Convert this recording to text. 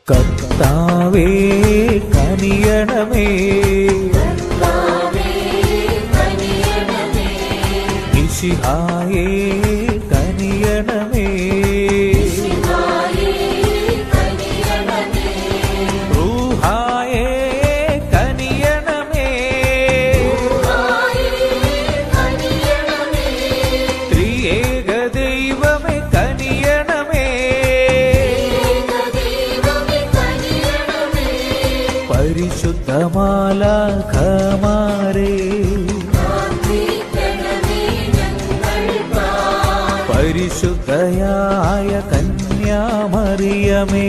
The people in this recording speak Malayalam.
കർത്താവേ കനിയണമേ, മിശിഹായേ കനിയണമേ, റൂഹായേ കനിയണമേ, ത്രിയേക ദൈവമേ കനിയണമേ, പരിശുദ്ധമാലാഖമാരേ പരിശുദ്ധയായ കന്യാമറിയമേ